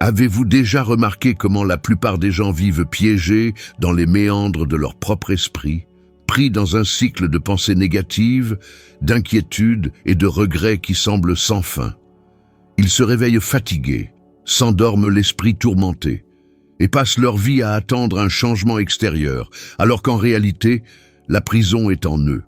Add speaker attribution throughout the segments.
Speaker 1: Avez-vous déjà remarqué comment la plupart des gens vivent piégés dans les méandres de leur propre esprit, pris dans un cycle de pensées négatives, d'inquiétudes et de regrets qui semblent sans fin? Ils se réveillent fatigués, s'endorment l'esprit tourmenté, et passent leur vie à attendre un changement extérieur, alors qu'en réalité, la prison est en eux.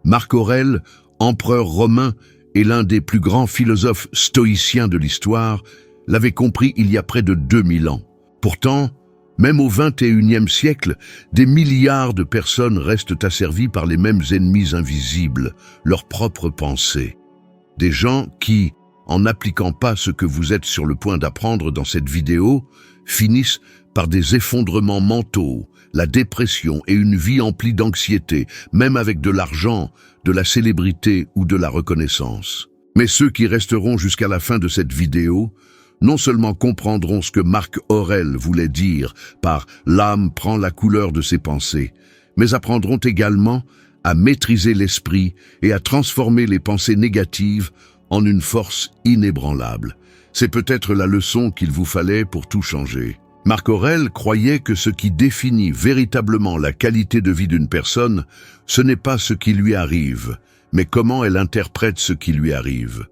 Speaker 1: Marc Aurèle, empereur romain et l'un des plus grands philosophes stoïciens de l'histoire, l'avait compris il y a près de 2000 ans. Pourtant, même au XXIe siècle, des milliards de personnes restent asservies par les mêmes ennemis invisibles, leurs propres pensées. Des gens qui, en n'appliquant pas ce que vous êtes sur le point d'apprendre dans cette vidéo, finissent par des effondrements mentaux, la dépression et une vie emplie d'anxiété, même avec de l'argent, de la célébrité ou de la reconnaissance. Mais ceux qui resteront jusqu'à la fin de cette vidéo non seulement comprendront ce que Marc Aurèle voulait dire par « l'âme prend la couleur de ses pensées », mais apprendront également à maîtriser l'esprit et à transformer les pensées négatives en une force inébranlable. C'est peut-être la leçon qu'il vous fallait pour tout changer. Marc Aurèle croyait que ce qui définit véritablement la qualité de vie d'une personne, ce n'est pas ce qui lui arrive, mais comment elle interprète ce qui lui arrive.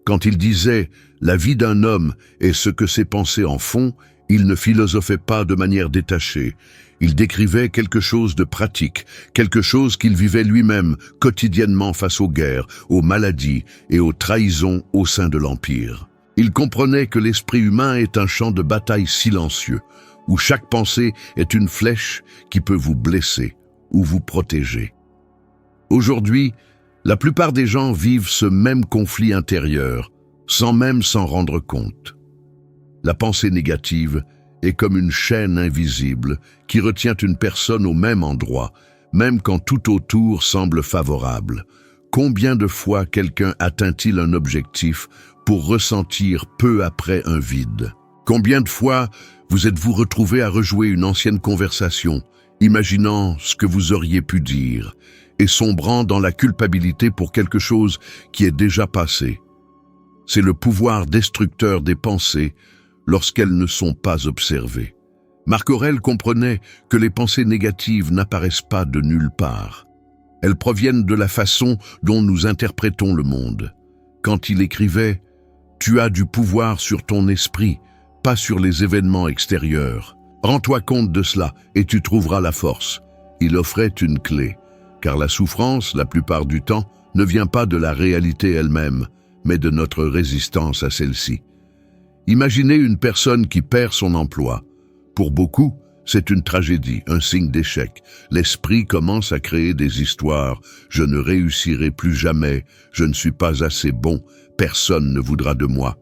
Speaker 1: Quand il disait « la vie d'un homme est ce que ses pensées en font », il ne philosophait pas de manière détachée. Il décrivait quelque chose de pratique, quelque chose qu'il vivait lui-même quotidiennement face aux guerres, aux maladies et aux trahisons au sein de l'Empire. Il comprenait que l'esprit humain est un champ de bataille silencieux, où chaque pensée est une flèche qui peut vous blesser ou vous protéger. Aujourd'hui, la plupart des gens vivent ce même conflit intérieur, sans même s'en rendre compte. La pensée négative est comme une chaîne invisible qui retient une personne au même endroit, même quand tout autour semble favorable. Combien de fois quelqu'un atteint-il un objectif pour ressentir peu après un vide? Combien de fois vous êtes-vous retrouvé à rejouer une ancienne conversation, imaginant ce que vous auriez pu dire, et sombrant dans la culpabilité pour quelque chose qui est déjà passé? C'est le pouvoir destructeur des pensées lorsqu'elles ne sont pas observées. Marc Aurèle comprenait que les pensées négatives n'apparaissent pas de nulle part. Elles proviennent de la façon dont nous interprétons le monde. Quand il écrivait « Tu as du pouvoir sur ton esprit, pas sur les événements extérieurs. Rends-toi compte de cela et tu trouveras la force », il offrait une clé. Car la souffrance, la plupart du temps, ne vient pas de la réalité elle-même, mais de notre résistance à celle-ci. Imaginez une personne qui perd son emploi. Pour beaucoup, c'est une tragédie, un signe d'échec. L'esprit commence à créer des histoires. « Je ne réussirai plus jamais, je ne suis pas assez bon, personne ne voudra de moi ».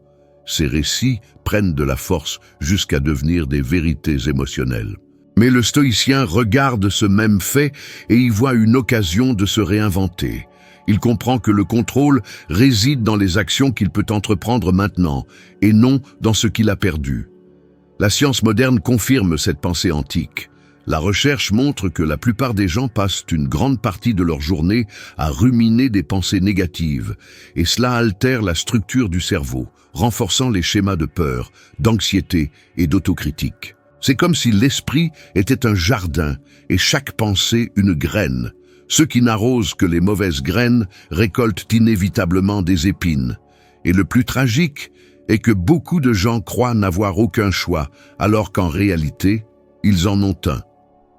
Speaker 1: Ces récits prennent de la force jusqu'à devenir des vérités émotionnelles. Mais le stoïcien regarde ce même fait et y voit une occasion de se réinventer. Il comprend que le contrôle réside dans les actions qu'il peut entreprendre maintenant, et non dans ce qu'il a perdu. La science moderne confirme cette pensée antique. La recherche montre que la plupart des gens passent une grande partie de leur journée à ruminer des pensées négatives, et cela altère la structure du cerveau, renforçant les schémas de peur, d'anxiété et d'autocritique. C'est comme si l'esprit était un jardin et chaque pensée une graine. Ceux qui n'arrosent que les mauvaises graines récoltent inévitablement des épines. Et le plus tragique est que beaucoup de gens croient n'avoir aucun choix, alors qu'en réalité, ils en ont un.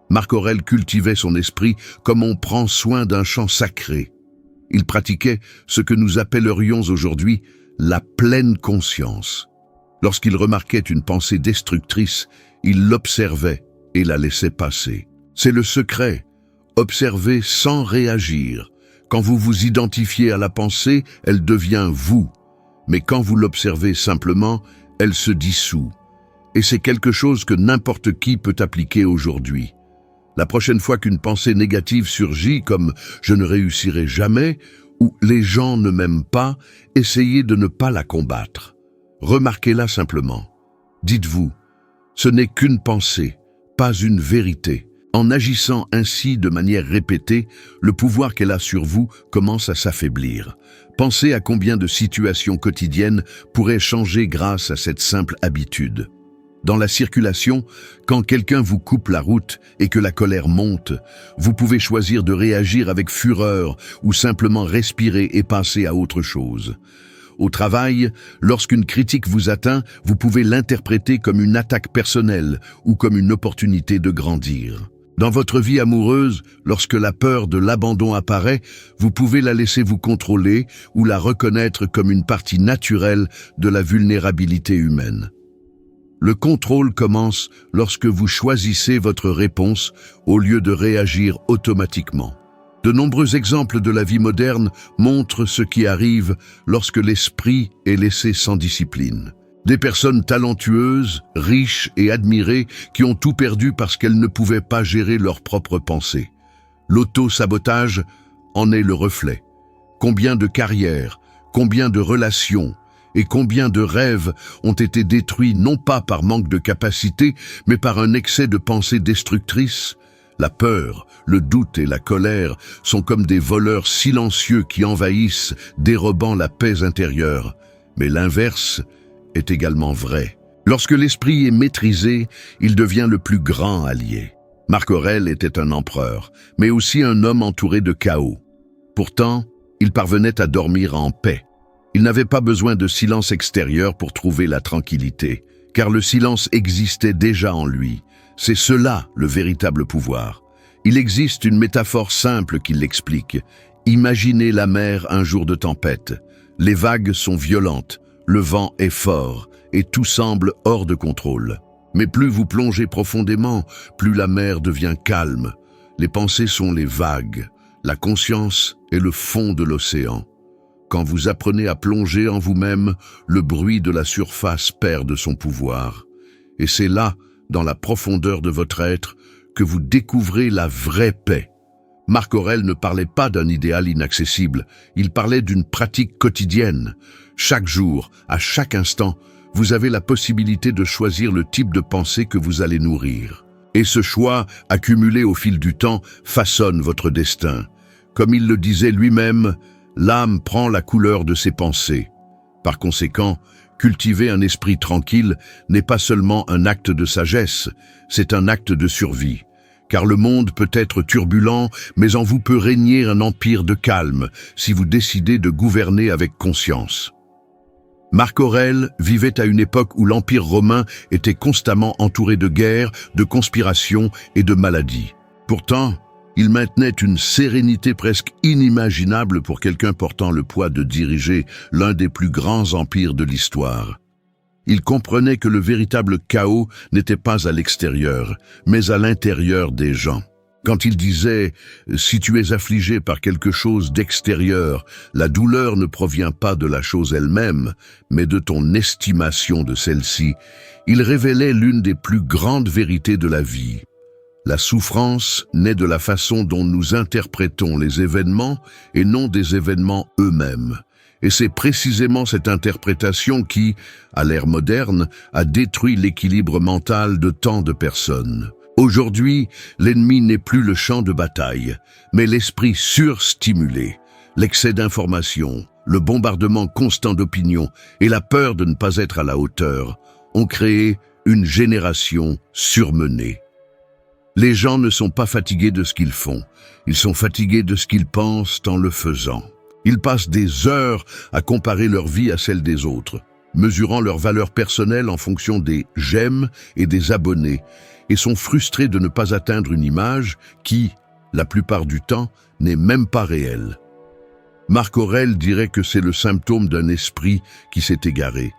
Speaker 1: Marc Aurèle cultivait son esprit comme on prend soin d'un champ sacré. Il pratiquait ce que nous appellerions aujourd'hui la pleine conscience. Lorsqu'il remarquait une pensée destructrice, il l'observait et la laissait passer. C'est le secret. Observez sans réagir. Quand vous vous identifiez à la pensée, elle devient vous. Mais quand vous l'observez simplement, elle se dissout. Et c'est quelque chose que n'importe qui peut appliquer aujourd'hui. La prochaine fois qu'une pensée négative surgit comme « je ne réussirai jamais » ou « les gens ne m'aiment pas », essayez de ne pas la combattre. Remarquez-la simplement. Dites-vous, ce n'est qu'une pensée, pas une vérité. En agissant ainsi de manière répétée, le pouvoir qu'elle a sur vous commence à s'affaiblir. Pensez à combien de situations quotidiennes pourraient changer grâce à cette simple habitude. Dans la circulation, quand quelqu'un vous coupe la route et que la colère monte, vous pouvez choisir de réagir avec fureur ou simplement respirer et passer à autre chose. Au travail, lorsqu'une critique vous atteint, vous pouvez l'interpréter comme une attaque personnelle ou comme une opportunité de grandir. Dans votre vie amoureuse, lorsque la peur de l'abandon apparaît, vous pouvez la laisser vous contrôler ou la reconnaître comme une partie naturelle de la vulnérabilité humaine. Le contrôle commence lorsque vous choisissez votre réponse au lieu de réagir automatiquement. De nombreux exemples de la vie moderne montrent ce qui arrive lorsque l'esprit est laissé sans discipline. Des personnes talentueuses, riches et admirées qui ont tout perdu parce qu'elles ne pouvaient pas gérer leurs propres pensées. L'auto-sabotage en est le reflet. Combien de carrières, combien de relations et combien de rêves ont été détruits non pas par manque de capacité, mais par un excès de pensées destructrices? La peur, le doute et la colère sont comme des voleurs silencieux qui envahissent, dérobant la paix intérieure. Mais l'inverse est également vrai. Lorsque l'esprit est maîtrisé, il devient le plus grand allié. Marc Aurèle était un empereur, mais aussi un homme entouré de chaos. Pourtant, il parvenait à dormir en paix. Il n'avait pas besoin de silence extérieur pour trouver la tranquillité, car le silence existait déjà en lui. C'est cela le véritable pouvoir. Il existe une métaphore simple qui l'explique. Imaginez la mer un jour de tempête. Les vagues sont violentes, le vent est fort et tout semble hors de contrôle. Mais plus vous plongez profondément, plus la mer devient calme. Les pensées sont les vagues, la conscience est le fond de l'océan. Quand vous apprenez à plonger en vous-même, le bruit de la surface perd de son pouvoir. Et c'est là, dans la profondeur de votre être, que vous découvrez la vraie paix. Marc Aurèle ne parlait pas d'un idéal inaccessible, il parlait d'une pratique quotidienne. Chaque jour, à chaque instant, vous avez la possibilité de choisir le type de pensée que vous allez nourrir. Et ce choix, accumulé au fil du temps, façonne votre destin. Comme il le disait lui-même, l'âme prend la couleur de ses pensées. Par conséquent, cultiver un esprit tranquille n'est pas seulement un acte de sagesse, c'est un acte de survie. Car le monde peut être turbulent, mais en vous peut régner un empire de calme si vous décidez de gouverner avec conscience. Marc Aurèle vivait à une époque où l'Empire romain était constamment entouré de guerres, de conspirations et de maladies. Pourtant, il maintenait une sérénité presque inimaginable pour quelqu'un portant le poids de diriger l'un des plus grands empires de l'histoire. Il comprenait que le véritable chaos n'était pas à l'extérieur, mais à l'intérieur des gens. Quand il disait « Si tu es affligé par quelque chose d'extérieur, la douleur ne provient pas de la chose elle-même, mais de ton estimation de celle-ci », il révélait l'une des plus grandes vérités de la vie. La souffrance naît de la façon dont nous interprétons les événements et non des événements eux-mêmes. Et c'est précisément cette interprétation qui, à l'ère moderne, a détruit l'équilibre mental de tant de personnes. Aujourd'hui, l'ennemi n'est plus le champ de bataille, mais l'esprit surstimulé, l'excès d'informations, le bombardement constant d'opinions et la peur de ne pas être à la hauteur ont créé une génération surmenée. Les gens ne sont pas fatigués de ce qu'ils font, ils sont fatigués de ce qu'ils pensent en le faisant. Ils passent des heures à comparer leur vie à celle des autres, mesurant leur valeur personnelle en fonction des « j'aime » et des abonnés, et sont frustrés de ne pas atteindre une image qui, la plupart du temps, n'est même pas réelle. Marc Aurèle dirait que c'est le symptôme d'un esprit qui s'est égaré.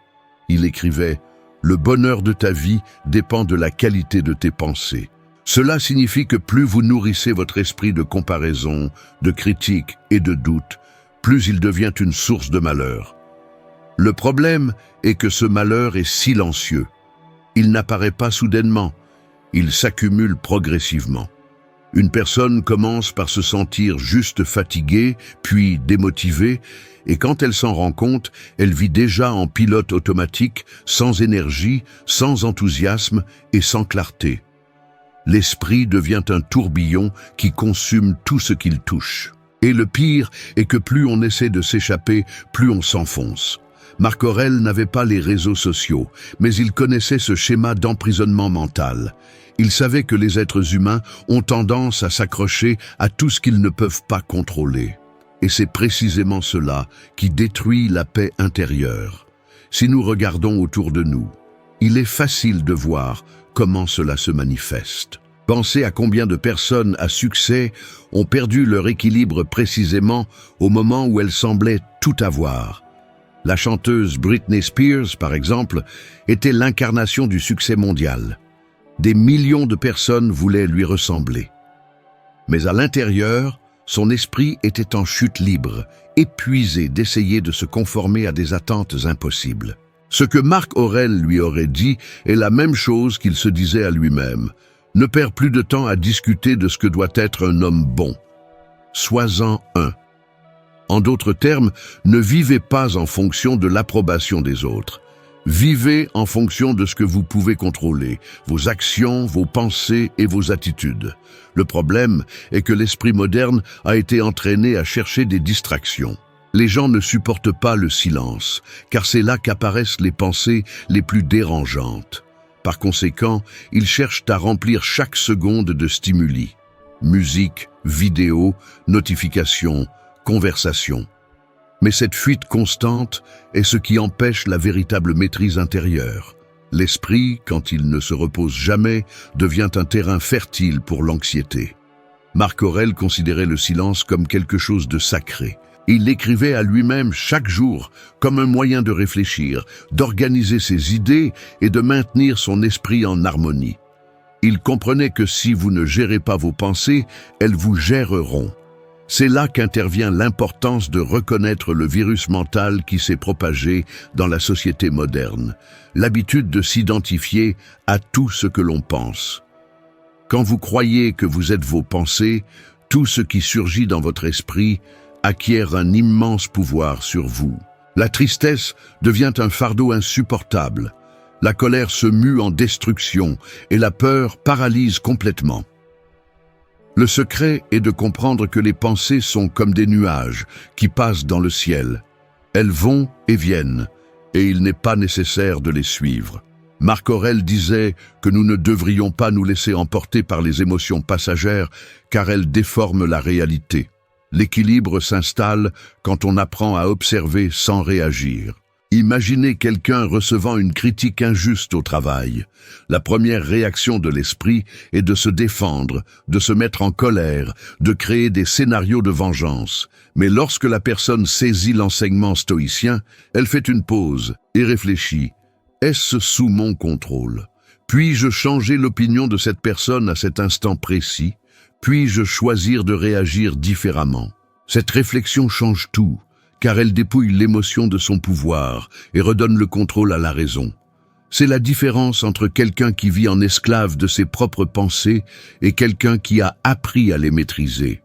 Speaker 1: Il écrivait « Le bonheur de ta vie dépend de la qualité de tes pensées ». Cela signifie que plus vous nourrissez votre esprit de comparaison, de critique et de doute, plus il devient une source de malheur. Le problème est que ce malheur est silencieux. Il n'apparaît pas soudainement, il s'accumule progressivement. Une personne commence par se sentir juste fatiguée, puis démotivée, et quand elle s'en rend compte, elle vit déjà en pilote automatique, sans énergie, sans enthousiasme et sans clarté. L'esprit devient un tourbillon qui consume tout ce qu'il touche. Et le pire est que plus on essaie de s'échapper, plus on s'enfonce. Marc Aurèle n'avait pas les réseaux sociaux, mais il connaissait ce schéma d'emprisonnement mental. Il savait que les êtres humains ont tendance à s'accrocher à tout ce qu'ils ne peuvent pas contrôler. Et c'est précisément cela qui détruit la paix intérieure. Si nous regardons autour de nous, il est facile de voir comment cela se manifeste. Pensez à combien de personnes à succès ont perdu leur équilibre précisément au moment où elles semblaient tout avoir. La chanteuse Britney Spears, par exemple, était l'incarnation du succès mondial. Des millions de personnes voulaient lui ressembler. Mais à l'intérieur, son esprit était en chute libre, épuisé d'essayer de se conformer à des attentes impossibles. Ce que Marc Aurèle lui aurait dit est la même chose qu'il se disait à lui-même. Ne perds plus de temps à discuter de ce que doit être un homme bon. Sois-en un. En d'autres termes, ne vivez pas en fonction de l'approbation des autres. Vivez en fonction de ce que vous pouvez contrôler, vos actions, vos pensées et vos attitudes. Le problème est que l'esprit moderne a été entraîné à chercher des distractions. Les gens ne supportent pas le silence, car c'est là qu'apparaissent les pensées les plus dérangeantes. Par conséquent, ils cherchent à remplir chaque seconde de stimuli. Musique, vidéo, notifications, conversations. Mais cette fuite constante est ce qui empêche la véritable maîtrise intérieure. L'esprit, quand il ne se repose jamais, devient un terrain fertile pour l'anxiété. Marc Aurèle considérait le silence comme quelque chose de sacré. Il l'écrivait à lui-même chaque jour comme un moyen de réfléchir, d'organiser ses idées et de maintenir son esprit en harmonie. Il comprenait que si vous ne gérez pas vos pensées, elles vous géreront. C'est là qu'intervient l'importance de reconnaître le virus mental qui s'est propagé dans la société moderne, l'habitude de s'identifier à tout ce que l'on pense. Quand vous croyez que vous êtes vos pensées, tout ce qui surgit dans votre esprit acquiert un immense pouvoir sur vous. La tristesse devient un fardeau insupportable, la colère se mue en destruction et la peur paralyse complètement. Le secret est de comprendre que les pensées sont comme des nuages qui passent dans le ciel. Elles vont et viennent, et il n'est pas nécessaire de les suivre. Marc Aurèle disait que nous ne devrions pas nous laisser emporter par les émotions passagères car elles déforment la réalité. L'équilibre s'installe quand on apprend à observer sans réagir. Imaginez quelqu'un recevant une critique injuste au travail. La première réaction de l'esprit est de se défendre, de se mettre en colère, de créer des scénarios de vengeance. Mais lorsque la personne saisit l'enseignement stoïcien, elle fait une pause et réfléchit. Est-ce sous mon contrôle? Puis-je changer l'opinion de cette personne à cet instant précis? Puis-je choisir de réagir différemment? Cette réflexion change tout, car elle dépouille l'émotion de son pouvoir et redonne le contrôle à la raison. C'est la différence entre quelqu'un qui vit en esclave de ses propres pensées et quelqu'un qui a appris à les maîtriser.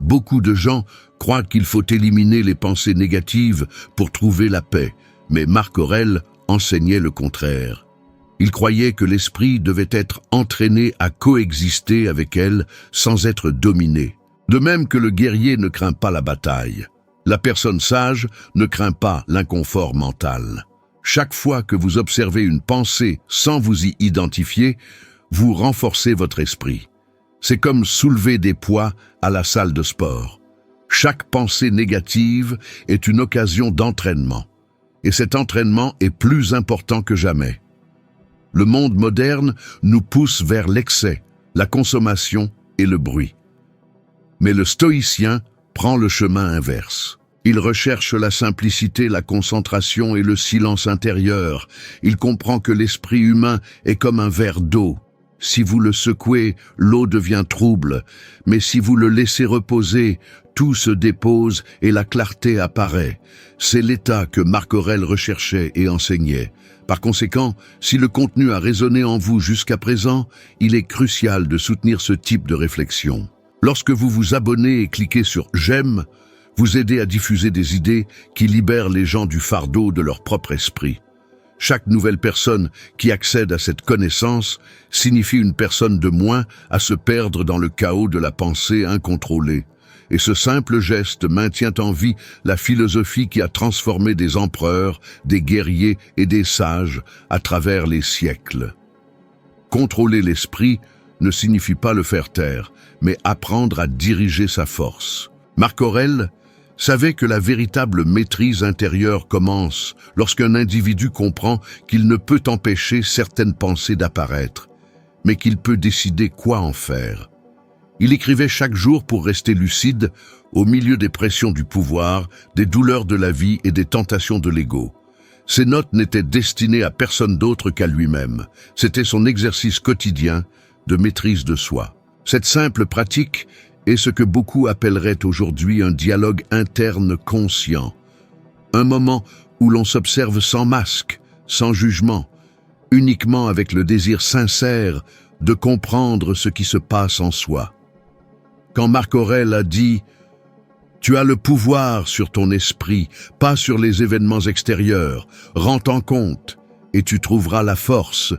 Speaker 1: Beaucoup de gens croient qu'il faut éliminer les pensées négatives pour trouver la paix, mais Marc Aurèle enseignait le contraire. Il croyait que l'esprit devait être entraîné à coexister avec elle sans être dominé. De même que le guerrier ne craint pas la bataille. La personne sage ne craint pas l'inconfort mental. Chaque fois que vous observez une pensée sans vous y identifier, vous renforcez votre esprit. C'est comme soulever des poids à la salle de sport. Chaque pensée négative est une occasion d'entraînement. Et cet entraînement est plus important que jamais. Le monde moderne nous pousse vers l'excès, la consommation et le bruit. Mais le stoïcien prend le chemin inverse. Il recherche la simplicité, la concentration et le silence intérieur. Il comprend que l'esprit humain est comme un verre d'eau. Si vous le secouez, l'eau devient trouble, mais si vous le laissez reposer, tout se dépose et la clarté apparaît. C'est l'état que Marc Aurèle recherchait et enseignait. Par conséquent, si le contenu a résonné en vous jusqu'à présent, il est crucial de soutenir ce type de réflexion. Lorsque vous vous abonnez et cliquez sur « J'aime », vous aidez à diffuser des idées qui libèrent les gens du fardeau de leur propre esprit. Chaque nouvelle personne qui accède à cette connaissance signifie une personne de moins à se perdre dans le chaos de la pensée incontrôlée. Et ce simple geste maintient en vie la philosophie qui a transformé des empereurs, des guerriers et des sages à travers les siècles. Contrôler l'esprit ne signifie pas le faire taire, mais apprendre à diriger sa force. Marc Aurèle savait que la véritable maîtrise intérieure commence lorsqu'un individu comprend qu'il ne peut empêcher certaines pensées d'apparaître, mais qu'il peut décider quoi en faire. Il écrivait chaque jour pour rester lucide au milieu des pressions du pouvoir, des douleurs de la vie et des tentations de l'ego. Ses notes n'étaient destinées à personne d'autre qu'à lui-même. C'était son exercice quotidien de maîtrise de soi. Cette simple pratique est ce que beaucoup appelleraient aujourd'hui un dialogue interne conscient. Un moment où l'on s'observe sans masque, sans jugement, uniquement avec le désir sincère de comprendre ce qui se passe en soi. Quand Marc Aurèle a dit « Tu as le pouvoir sur ton esprit, pas sur les événements extérieurs. Rends-en compte et tu trouveras la force »,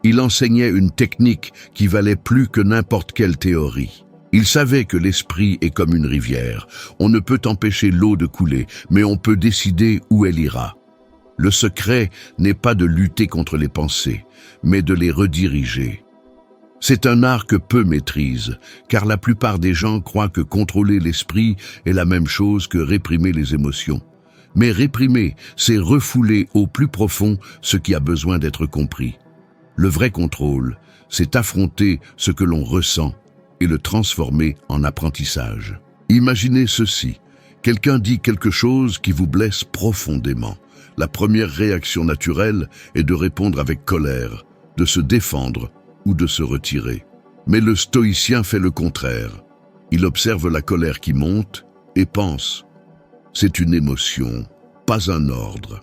Speaker 1: il enseignait une technique qui valait plus que n'importe quelle théorie. Il savait que l'esprit est comme une rivière. On ne peut empêcher l'eau de couler, mais on peut décider où elle ira. Le secret n'est pas de lutter contre les pensées, mais de les rediriger. C'est un art que peu maîtrisent, car la plupart des gens croient que contrôler l'esprit est la même chose que réprimer les émotions. Mais réprimer, c'est refouler au plus profond ce qui a besoin d'être compris. Le vrai contrôle, c'est affronter ce que l'on ressent et le transformer en apprentissage. Imaginez ceci, quelqu'un dit quelque chose qui vous blesse profondément. La première réaction naturelle est de répondre avec colère, de se défendre ou de se retirer. Mais le stoïcien fait le contraire. Il observe la colère qui monte et pense « c'est une émotion, pas un ordre ».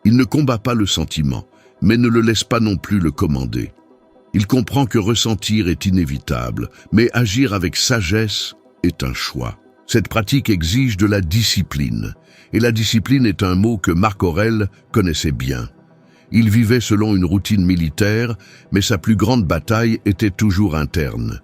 Speaker 1: Il ne combat pas le sentiment, mais ne le laisse pas non plus le commander. Il comprend que ressentir est inévitable, mais agir avec sagesse est un choix. Cette pratique exige de la discipline, et la discipline est un mot que Marc Aurèle connaissait bien. Il vivait selon une routine militaire, mais sa plus grande bataille était toujours interne.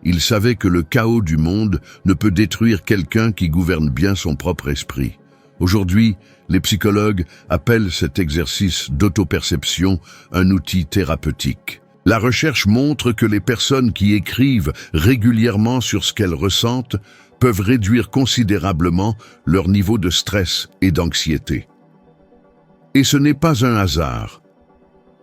Speaker 1: Il savait que le chaos du monde ne peut détruire quelqu'un qui gouverne bien son propre esprit. Aujourd'hui, les psychologues appellent cet exercice d'autoperception un outil thérapeutique. La recherche montre que les personnes qui écrivent régulièrement sur ce qu'elles ressentent peuvent réduire considérablement leur niveau de stress et d'anxiété. Et ce n'est pas un hasard.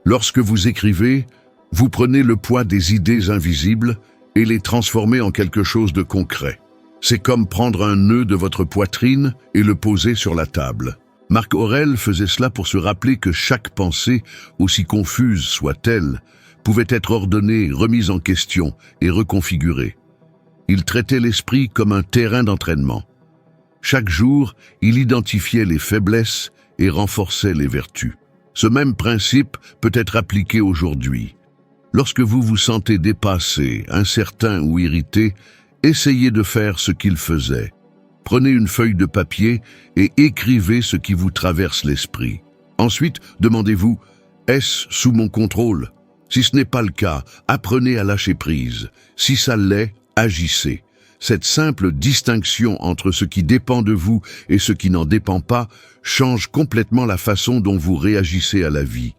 Speaker 1: Lorsque vous écrivez, vous prenez le poids des idées invisibles et les transformez en quelque chose de concret. C'est comme prendre un nœud de votre poitrine et le poser sur la table. Marc Aurèle faisait cela pour se rappeler que chaque pensée, aussi confuse soit-elle, pouvait être ordonnée, remise en question et reconfigurée. Il traitait l'esprit comme un terrain d'entraînement. Chaque jour, il identifiait les faiblesses et renforçait les vertus. Ce même principe peut être appliqué aujourd'hui. Lorsque vous vous sentez dépassé, incertain ou irrité, essayez de faire ce qu'il faisait. Prenez une feuille de papier et écrivez ce qui vous traverse l'esprit. Ensuite, demandez-vous, est-ce sous mon contrôle ? Si ce n'est pas le cas, apprenez à lâcher prise. Si ça l'est, agissez. Cette simple distinction entre ce qui dépend de vous et ce qui n'en dépend pas change complètement la façon dont vous réagissez à la vie.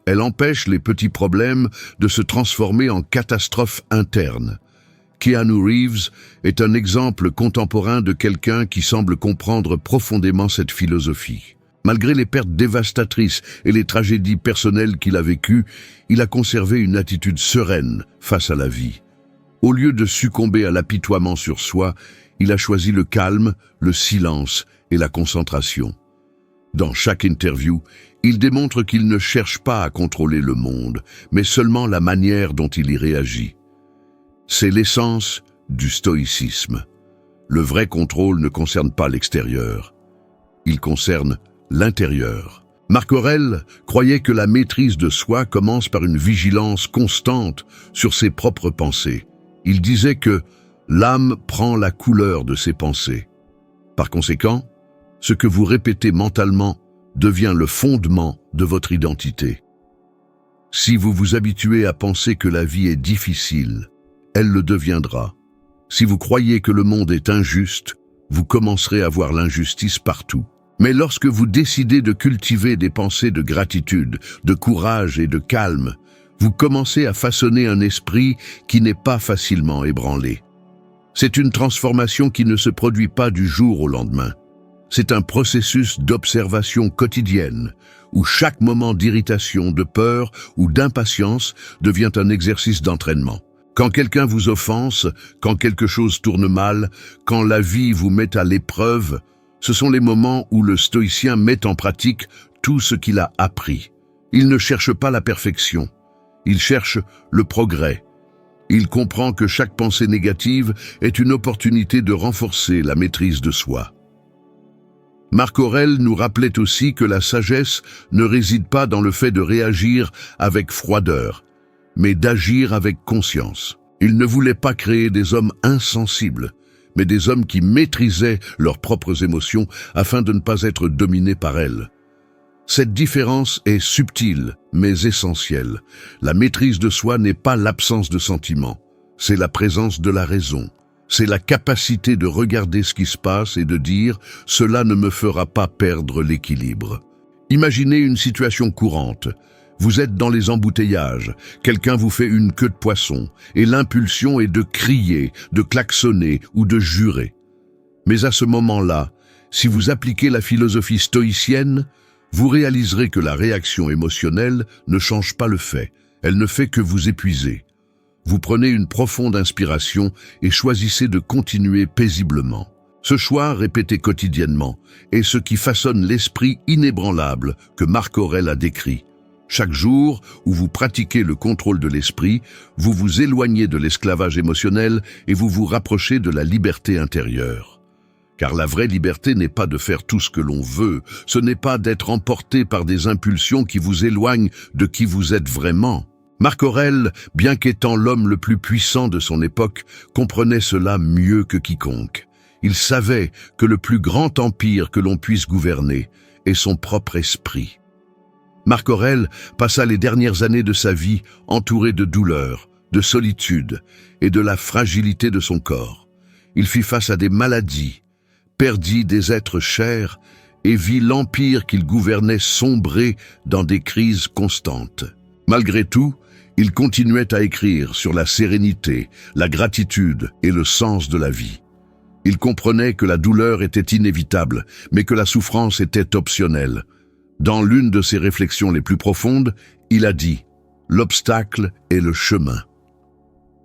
Speaker 1: Elle empêche les petits problèmes de se transformer en catastrophes internes. Keanu Reeves est un exemple contemporain de quelqu'un qui semble comprendre profondément cette philosophie. Malgré les pertes dévastatrices et les tragédies personnelles qu'il a vécues, il a conservé une attitude sereine face à la vie. Au lieu de succomber à l'apitoiement sur soi, il a choisi le calme, le silence et la concentration. Dans chaque interview, il démontre qu'il ne cherche pas à contrôler le monde, mais seulement la manière dont il y réagit. C'est l'essence du stoïcisme. Le vrai contrôle ne concerne pas l'extérieur. Il concerne l'intérieur. Marc Aurèle croyait que la maîtrise de soi commence par une vigilance constante sur ses propres pensées. Il disait que l'âme prend la couleur de ses pensées. Par conséquent, ce que vous répétez mentalement devient le fondement de votre identité. Si vous vous habituez à penser que la vie est difficile, elle le deviendra. Si vous croyez que le monde est injuste, vous commencerez à voir l'injustice partout. Mais lorsque vous décidez de cultiver des pensées de gratitude, de courage et de calme, vous commencez à façonner un esprit qui n'est pas facilement ébranlé. C'est une transformation qui ne se produit pas du jour au lendemain. C'est un processus d'observation quotidienne, où chaque moment d'irritation, de peur ou d'impatience devient un exercice d'entraînement. Quand quelqu'un vous offense, quand quelque chose tourne mal, quand la vie vous met à l'épreuve, ce sont les moments où le stoïcien met en pratique tout ce qu'il a appris. Il ne cherche pas la perfection, il cherche le progrès. Il comprend que chaque pensée négative est une opportunité de renforcer la maîtrise de soi. Marc Aurèle nous rappelait aussi que la sagesse ne réside pas dans le fait de réagir avec froideur, mais d'agir avec conscience. Il ne voulait pas créer des hommes insensibles, mais des hommes qui maîtrisaient leurs propres émotions afin de ne pas être dominés par elles. Cette différence est subtile, mais essentielle. La maîtrise de soi n'est pas l'absence de sentiments, c'est la présence de la raison. C'est la capacité de regarder ce qui se passe et de dire « cela ne me fera pas perdre l'équilibre ». Imaginez une situation courante. Vous êtes dans les embouteillages, quelqu'un vous fait une queue de poisson, et l'impulsion est de crier, de klaxonner ou de jurer. Mais à ce moment-là, si vous appliquez la philosophie stoïcienne, vous réaliserez que la réaction émotionnelle ne change pas le fait, elle ne fait que vous épuiser. Vous prenez une profonde inspiration et choisissez de continuer paisiblement. Ce choix, répété quotidiennement, est ce qui façonne l'esprit inébranlable que Marc Aurèle a décrit. Chaque jour où vous pratiquez le contrôle de l'esprit, vous vous éloignez de l'esclavage émotionnel et vous vous rapprochez de la liberté intérieure. Car la vraie liberté n'est pas de faire tout ce que l'on veut, ce n'est pas d'être emporté par des impulsions qui vous éloignent de qui vous êtes vraiment. Marc Aurèle, bien qu'étant l'homme le plus puissant de son époque, comprenait cela mieux que quiconque. Il savait que le plus grand empire que l'on puisse gouverner est son propre esprit. Marc Aurèle passa les dernières années de sa vie entouré de douleur, de solitude et de la fragilité de son corps. Il fit face à des maladies, perdit des êtres chers et vit l'empire qu'il gouvernait sombrer dans des crises constantes. Malgré tout, il continuait à écrire sur la sérénité, la gratitude et le sens de la vie. Il comprenait que la douleur était inévitable, mais que la souffrance était optionnelle. Dans l'une de ses réflexions les plus profondes, il a dit « L'obstacle est le chemin ».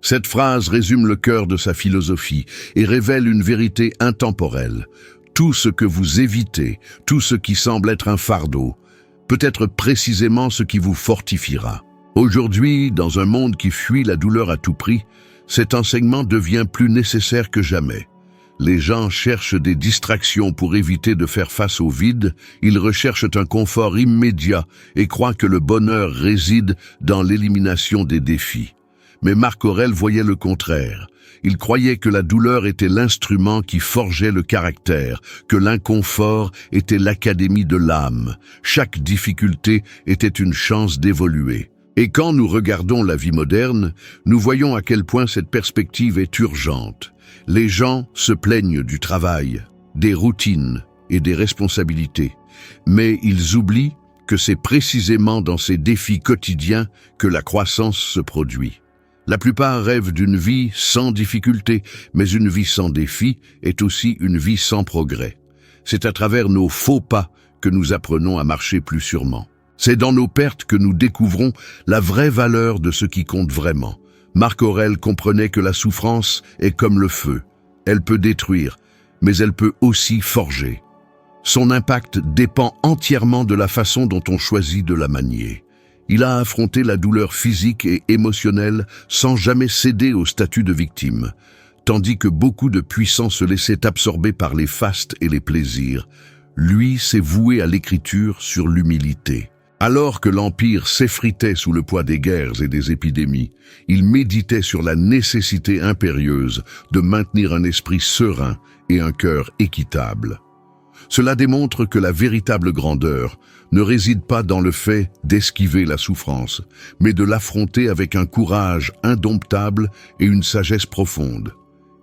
Speaker 1: Cette phrase résume le cœur de sa philosophie et révèle une vérité intemporelle. Tout ce que vous évitez, tout ce qui semble être un fardeau, peut être précisément ce qui vous fortifiera. Aujourd'hui, dans un monde qui fuit la douleur à tout prix, cet enseignement devient plus nécessaire que jamais. Les gens cherchent des distractions pour éviter de faire face au vide, ils recherchent un confort immédiat et croient que le bonheur réside dans l'élimination des défis. Mais Marc Aurèle voyait le contraire. Il croyait que la douleur était l'instrument qui forgeait le caractère, que l'inconfort était l'académie de l'âme. Chaque difficulté était une chance d'évoluer. Et quand nous regardons la vie moderne, nous voyons à quel point cette perspective est urgente. Les gens se plaignent du travail, des routines et des responsabilités, mais ils oublient que c'est précisément dans ces défis quotidiens que la croissance se produit. La plupart rêvent d'une vie sans difficulté, mais une vie sans défi est aussi une vie sans progrès. C'est à travers nos faux pas que nous apprenons à marcher plus sûrement. C'est dans nos pertes que nous découvrons la vraie valeur de ce qui compte vraiment. Marc Aurèle comprenait que la souffrance est comme le feu. Elle peut détruire, mais elle peut aussi forger. Son impact dépend entièrement de la façon dont on choisit de la manier. Il a affronté la douleur physique et émotionnelle sans jamais céder au statut de victime, tandis que beaucoup de puissants se laissaient absorber par les fastes et les plaisirs. Lui s'est voué à l'écriture sur l'humilité. Alors que l'Empire s'effritait sous le poids des guerres et des épidémies, il méditait sur la nécessité impérieuse de maintenir un esprit serein et un cœur équitable. Cela démontre que la véritable grandeur ne réside pas dans le fait d'esquiver la souffrance, mais de l'affronter avec un courage indomptable et une sagesse profonde.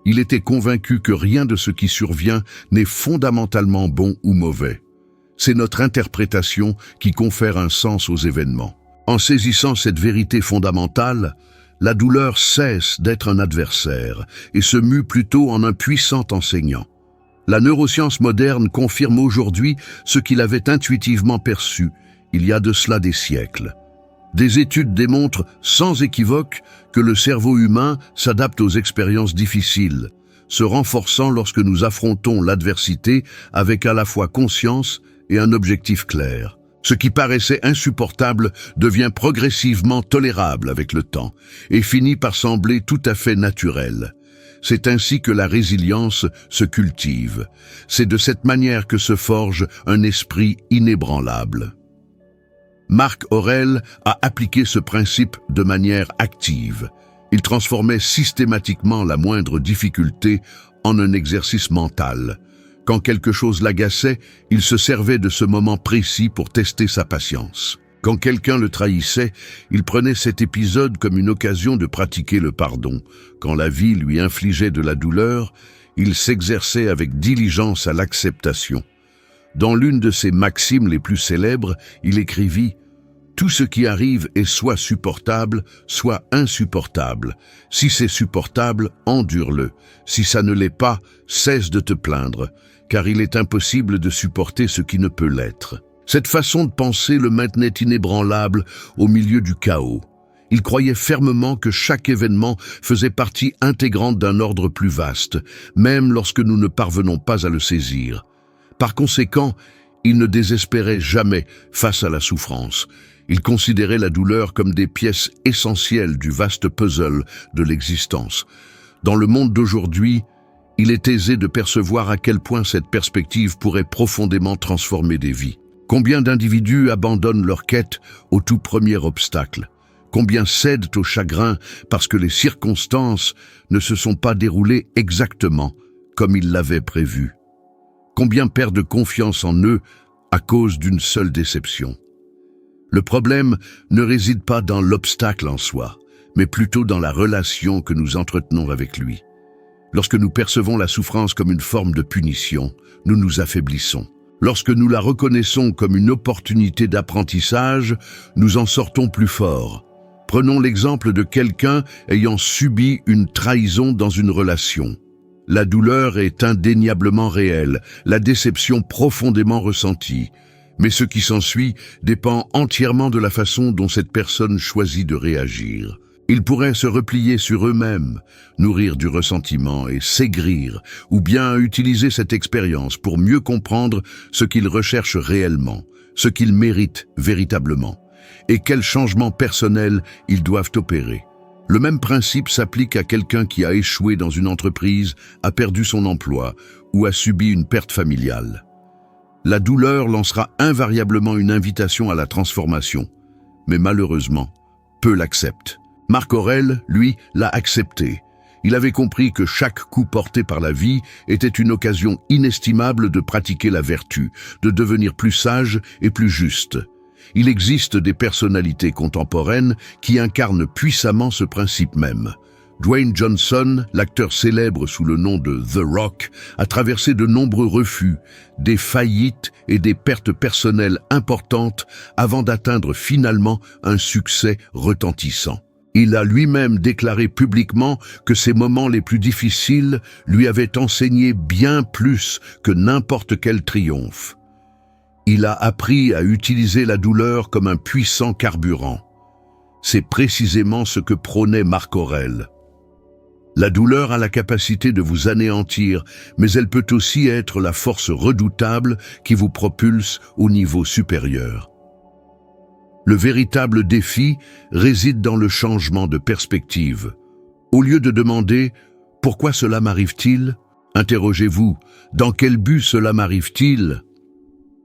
Speaker 1: Il était convaincu que rien de ce qui survient n'est fondamentalement bon ou mauvais. C'est notre interprétation qui confère un sens aux événements. En saisissant cette vérité fondamentale, la douleur cesse d'être un adversaire et se mue plutôt en un puissant enseignant. La neuroscience moderne confirme aujourd'hui ce qu'il avait intuitivement perçu il y a de cela des siècles. Des études démontrent sans équivoque que le cerveau humain s'adapte aux expériences difficiles, se renforçant lorsque nous affrontons l'adversité avec à la fois conscience et un objectif clair. Ce qui paraissait insupportable devient progressivement tolérable avec le temps et finit par sembler tout à fait naturel. C'est ainsi que la résilience se cultive. C'est de cette manière que se forge un esprit inébranlable. Marc Aurèle a appliqué ce principe de manière active. Il transformait systématiquement la moindre difficulté en un exercice mental. Quand quelque chose l'agaçait, il se servait de ce moment précis pour tester sa patience. Quand quelqu'un le trahissait, il prenait cet épisode comme une occasion de pratiquer le pardon. Quand la vie lui infligeait de la douleur, il s'exerçait avec diligence à l'acceptation. Dans l'une de ses maximes les plus célèbres, il écrivit « Tout ce qui arrive est soit supportable, soit insupportable. Si c'est supportable, endure-le. Si ça ne l'est pas, cesse de te plaindre, car il est impossible de supporter ce qui ne peut l'être. » Cette façon de penser le maintenait inébranlable au milieu du chaos. Il croyait fermement que chaque événement faisait partie intégrante d'un ordre plus vaste, même lorsque nous ne parvenons pas à le saisir. Par conséquent, il ne désespérait jamais face à la souffrance. Il considérait la douleur comme des pièces essentielles du vaste puzzle de l'existence. Dans le monde d'aujourd'hui, il est aisé de percevoir à quel point cette perspective pourrait profondément transformer des vies. Combien d'individus abandonnent leur quête au tout premier obstacle? Combien cèdent au chagrin parce que les circonstances ne se sont pas déroulées exactement comme ils l'avaient prévu? Combien perdent confiance en eux à cause d'une seule déception? Le problème ne réside pas dans l'obstacle en soi, mais plutôt dans la relation que nous entretenons avec lui. Lorsque nous percevons la souffrance comme une forme de punition, nous nous affaiblissons. Lorsque nous la reconnaissons comme une opportunité d'apprentissage, nous en sortons plus forts. Prenons l'exemple de quelqu'un ayant subi une trahison dans une relation. La douleur est indéniablement réelle, la déception profondément ressentie. Mais ce qui s'ensuit dépend entièrement de la façon dont cette personne choisit de réagir. Ils pourraient se replier sur eux-mêmes, nourrir du ressentiment et s'aigrir, ou bien utiliser cette expérience pour mieux comprendre ce qu'ils recherchent réellement, ce qu'ils méritent véritablement, et quels changements personnels ils doivent opérer. Le même principe s'applique à quelqu'un qui a échoué dans une entreprise, a perdu son emploi ou a subi une perte familiale. La douleur lancera invariablement une invitation à la transformation, mais malheureusement, peu l'acceptent. Marc Aurèle, lui, l'a accepté. Il avait compris que chaque coup porté par la vie était une occasion inestimable de pratiquer la vertu, de devenir plus sage et plus juste. Il existe des personnalités contemporaines qui incarnent puissamment ce principe même. Dwayne Johnson, l'acteur célèbre sous le nom de The Rock, a traversé de nombreux refus, des faillites et des pertes personnelles importantes avant d'atteindre finalement un succès retentissant. Il a lui-même déclaré publiquement que ses moments les plus difficiles lui avaient enseigné bien plus que n'importe quel triomphe. Il a appris à utiliser la douleur comme un puissant carburant. C'est précisément ce que prônait Marc Aurèle. La douleur a la capacité de vous anéantir, mais elle peut aussi être la force redoutable qui vous propulse au niveau supérieur. Le véritable défi réside dans le changement de perspective. Au lieu de demander « Pourquoi cela m'arrive-t-il ?», interrogez-vous « Dans quel but cela m'arrive-t-il ?»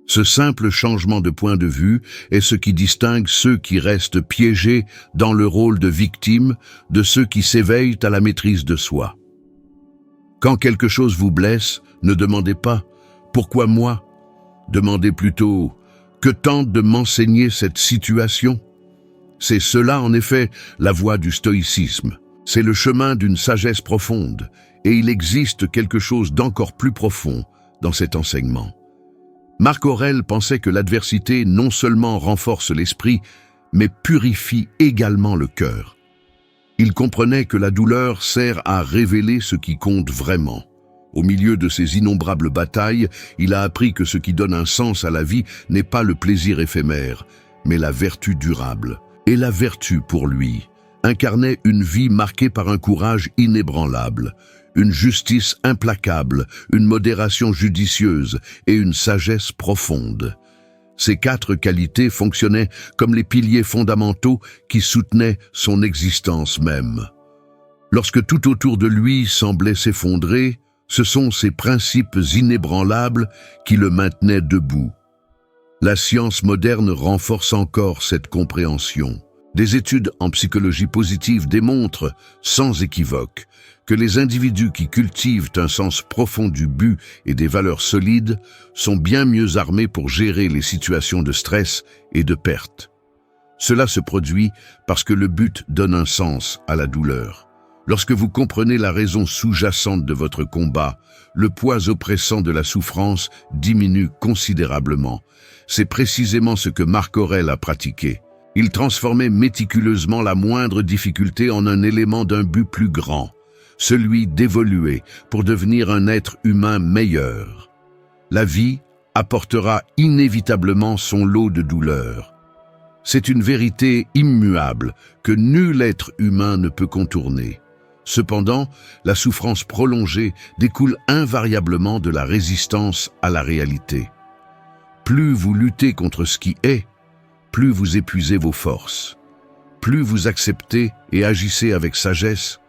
Speaker 1: Ce simple changement de point de vue est ce qui distingue ceux qui restent piégés dans le rôle de victime de ceux qui s'éveillent à la maîtrise de soi. Quand quelque chose vous blesse, ne demandez pas « Pourquoi moi ?» Demandez plutôt « Que tente de m'enseigner cette situation ?» C'est cela, en effet, la voie du stoïcisme. C'est le chemin d'une sagesse profonde, et il existe quelque chose d'encore plus profond dans cet enseignement. Marc Aurèle pensait que l'adversité non seulement renforce l'esprit, mais purifie également le cœur. Il comprenait que la douleur sert à révéler ce qui compte vraiment. Au milieu de ces innombrables batailles, il a appris que ce qui donne un sens à la vie n'est pas le plaisir éphémère, mais la vertu durable. Et la vertu, pour lui, incarnait une vie marquée par un courage inébranlable, une justice implacable, une modération judicieuse et une sagesse profonde. Ces 4 qualités fonctionnaient comme les piliers fondamentaux qui soutenaient son existence même. Lorsque tout autour de lui semblait s'effondrer, ce sont ces principes inébranlables qui le maintenaient debout. La science moderne renforce encore cette compréhension. Des études en psychologie positive démontrent, sans équivoque, que les individus qui cultivent un sens profond du but et des valeurs solides sont bien mieux armés pour gérer les situations de stress et de perte. Cela se produit parce que le but donne un sens à la douleur. Lorsque vous comprenez la raison sous-jacente de votre combat, le poids oppressant de la souffrance diminue considérablement. C'est précisément ce que Marc Aurèle a pratiqué. Il transformait méticuleusement la moindre difficulté en un élément d'un but plus grand, celui d'évoluer pour devenir un être humain meilleur. La vie apportera inévitablement son lot de douleurs. C'est une vérité immuable que nul être humain ne peut contourner. Cependant, la souffrance prolongée découle invariablement de la résistance à la réalité. Plus vous luttez contre ce qui est, plus vous épuisez vos forces. Plus vous acceptez et agissez avec sagesse,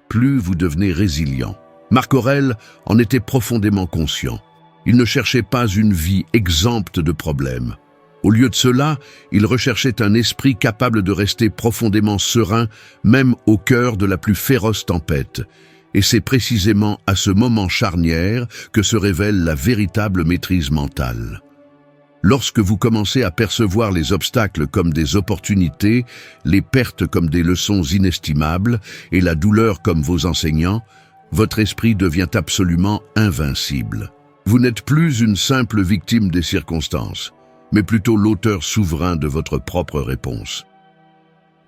Speaker 1: plus vous devenez résilient. Marc Aurèle en était profondément conscient. Il ne cherchait pas une vie exempte de problèmes. Au lieu de cela, il recherchait un esprit capable de rester profondément serein, même au cœur de la plus féroce tempête. Et c'est précisément à ce moment charnière que se révèle la véritable maîtrise mentale. Lorsque vous commencez à percevoir les obstacles comme des opportunités, les pertes comme des leçons inestimables et la douleur comme vos enseignants, votre esprit devient absolument invincible. Vous n'êtes plus une simple victime des circonstances, mais plutôt l'auteur souverain de votre propre réponse.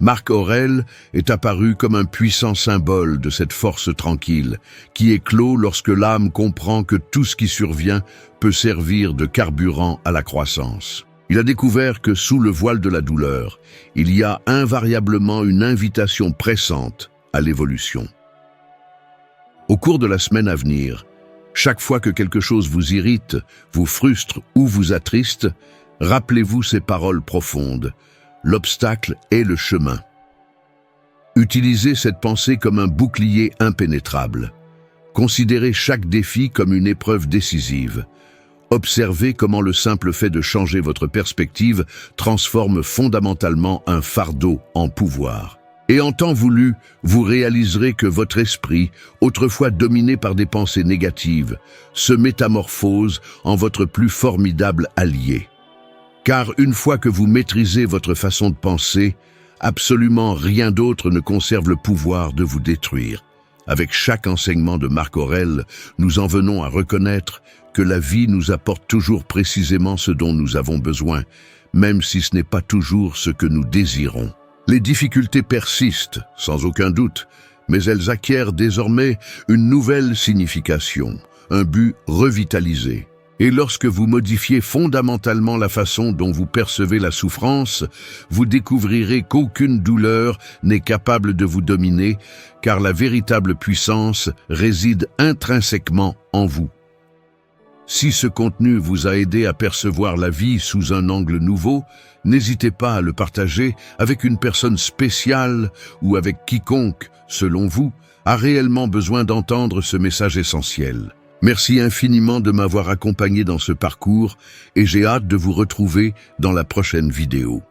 Speaker 1: Marc Aurèle est apparu comme un puissant symbole de cette force tranquille, qui éclot lorsque l'âme comprend que tout ce qui survient peut servir de carburant à la croissance. Il a découvert que sous le voile de la douleur, il y a invariablement une invitation pressante à l'évolution. Au cours de la semaine à venir, chaque fois que quelque chose vous irrite, vous frustre ou vous attriste, rappelez-vous ces paroles profondes. L'obstacle est le chemin. Utilisez cette pensée comme un bouclier impénétrable. Considérez chaque défi comme une épreuve décisive. Observez comment le simple fait de changer votre perspective transforme fondamentalement un fardeau en pouvoir. Et en temps voulu, vous réaliserez que votre esprit, autrefois dominé par des pensées négatives, se métamorphose en votre plus formidable allié. Car une fois que vous maîtrisez votre façon de penser, absolument rien d'autre ne conserve le pouvoir de vous détruire. Avec chaque enseignement de Marc Aurèle, nous en venons à reconnaître que la vie nous apporte toujours précisément ce dont nous avons besoin, même si ce n'est pas toujours ce que nous désirons. Les difficultés persistent, sans aucun doute, mais elles acquièrent désormais une nouvelle signification, un but revitalisé. Et lorsque vous modifiez fondamentalement la façon dont vous percevez la souffrance, vous découvrirez qu'aucune douleur n'est capable de vous dominer, car la véritable puissance réside intrinsèquement en vous. Si ce contenu vous a aidé à percevoir la vie sous un angle nouveau, n'hésitez pas à le partager avec une personne spéciale ou avec quiconque, selon vous, a réellement besoin d'entendre ce message essentiel. Merci infiniment de m'avoir accompagné dans ce parcours et j'ai hâte de vous retrouver dans la prochaine vidéo.